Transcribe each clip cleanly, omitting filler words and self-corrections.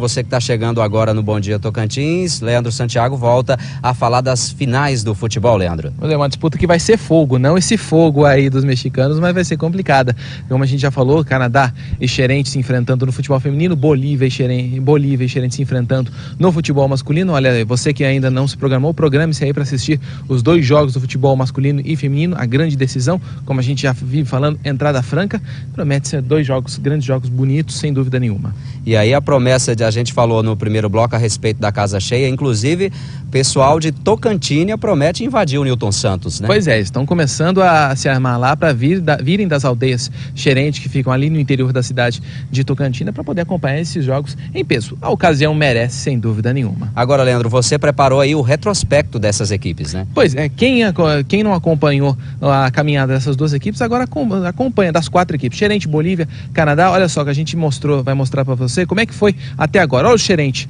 Você que está chegando agora no Bom Dia Tocantins, Leandro Santiago volta a falar das finais do futebol, Leandro. É uma disputa que vai ser fogo, não esse fogo aí dos mexicanos, mas vai ser complicada. Como a gente já falou, Canadá e Xerente se enfrentando no futebol feminino, Bolívia e Xerente se enfrentando no futebol masculino. Olha, você que ainda não se programou, programe-se aí para assistir os dois jogos do futebol masculino e feminino, a grande decisão, como a gente já vive falando, entrada franca, promete ser dois jogos, grandes jogos bonitos, sem dúvida nenhuma. E aí a promessa a gente falou no primeiro bloco a respeito da casa cheia, inclusive pessoal de Tocantina promete invadir o Newton Santos, né? Pois é, estão começando a se armar lá para virem das aldeias Xerente, que ficam ali no interior da cidade de Tocantina, para poder acompanhar esses jogos em peso. A ocasião merece, sem dúvida nenhuma. Agora, Leandro, você preparou aí o retrospecto dessas equipes, né? Pois é, quem não acompanhou a caminhada dessas duas equipes, agora acompanha das quatro equipes, Xerente, Bolívia, Canadá. Olha só que a gente vai mostrar para você como é que foi até agora. Olha o Xerente,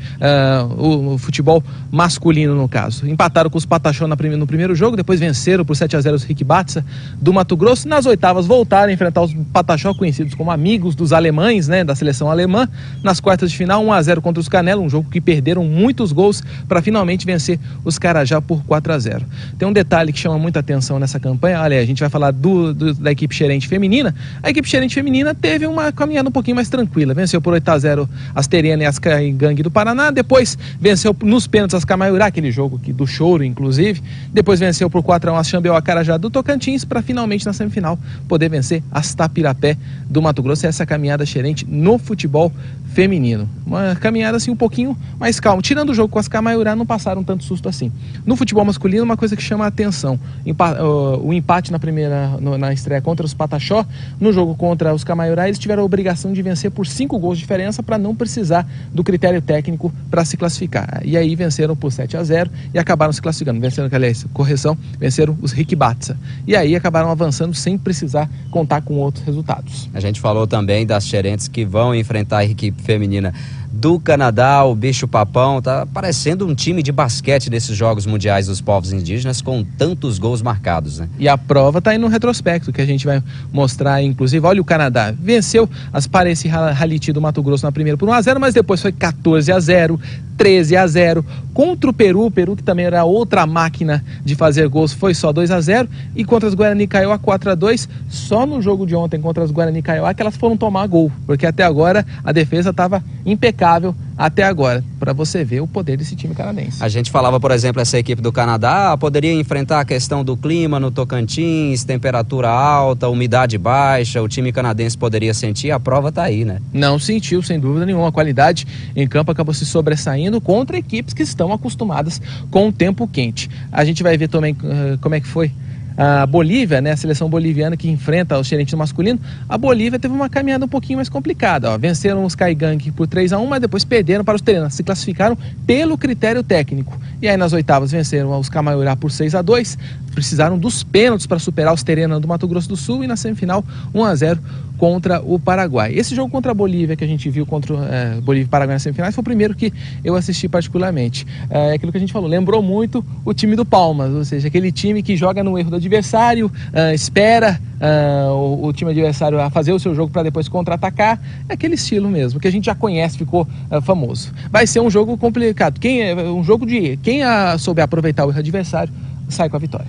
o futebol masculino no caso. Empataram com os Pataxó no primeiro jogo, depois venceram por 7-0 os Riquibatsa do Mato Grosso. Nas oitavas voltaram a enfrentar os Pataxó, conhecidos como amigos dos alemães, né, da seleção alemã. Nas quartas de final, 1-0 contra os Canela, um jogo que perderam muitos gols para finalmente vencer os Carajá por 4-0. Tem um detalhe que chama muita atenção nessa campanha. Olha, a gente vai falar da equipe Xerente feminina. A equipe Xerente feminina teve uma caminhada um pouquinho mais tranquila. Venceu por 8-0 as Terena e as Gangue do Paraná. Depois venceu nos pênaltis as Camaiurá, aquele jogo do choro, inclusive. Depois venceu por 4-1 as Xambioá Carajá do Tocantins, para finalmente na semifinal poder vencer as Tapirapé do Mato Grosso. Essa caminhada Xerente no futebol feminino. Uma caminhada assim um pouquinho mais calma. Tirando o jogo com as Camaiurá, não passaram tanto susto assim. No futebol masculino, uma coisa que chama a atenção: o empate na estreia contra os Pataxó. No jogo contra os Camaiurá, eles tiveram a obrigação de vencer por 5 gols de diferença para não precisar do critério técnico para se classificar. E aí venceram por 7-0 e acabaram se classificando. Venceram os Riquibatsa. E aí acabaram avançando sem precisar contar com outros resultados. A gente falou também das Xerentes que vão enfrentar a equipe feminina do Canadá, o Bicho Papão. Tá parecendo um time de basquete desses Jogos Mundiais dos Povos Indígenas, com tantos gols marcados, né? E a prova tá aí no retrospecto, que a gente vai mostrar, inclusive. Olha o Canadá, venceu as Pareci Haliti do Mato Grosso na primeira por 1-0, mas depois foi 14-0, 13-0, contra o Peru que também era outra máquina de fazer gols, foi só 2-0, e contra as Guarani Kaiowá 4-2, só no jogo de ontem contra as Guarani Kaiowá que elas foram tomar gol, porque até agora a defesa estava impecável até agora, para você ver o poder desse time canadense. A gente falava, por exemplo, essa equipe do Canadá poderia enfrentar a questão do clima no Tocantins, temperatura alta, umidade baixa, o time canadense poderia sentir, a prova tá aí, né? Não sentiu, sem dúvida nenhuma. A qualidade em campo acabou se sobressaindo contra equipes que estão acostumadas com o tempo quente. A gente vai ver também como é que foi a Bolívia, né, a seleção boliviana que enfrenta o Xerente masculino. A Bolívia teve uma caminhada um pouquinho mais complicada. Venceram os Caigangue por 3-1, mas depois perderam para os Terena. Se classificaram pelo critério técnico. E aí nas oitavas venceram os Camaiurá por 6-2. Precisaram dos pênaltis para superar os Terena do Mato Grosso do Sul. E na semifinal, 1-0 contra o Paraguai. Esse jogo contra a Bolívia que a gente viu contra Bolívia e Paraguai nas semifinais foi o primeiro que eu assisti particularmente. É aquilo que a gente falou, lembrou muito o time do Palmas, ou seja, aquele time que joga no erro do adversário, espera o time adversário a fazer o seu jogo para depois contra-atacar. É aquele estilo mesmo, que a gente já conhece, ficou famoso. Vai ser um jogo complicado. Quem souber aproveitar o erro adversário sai com a vitória.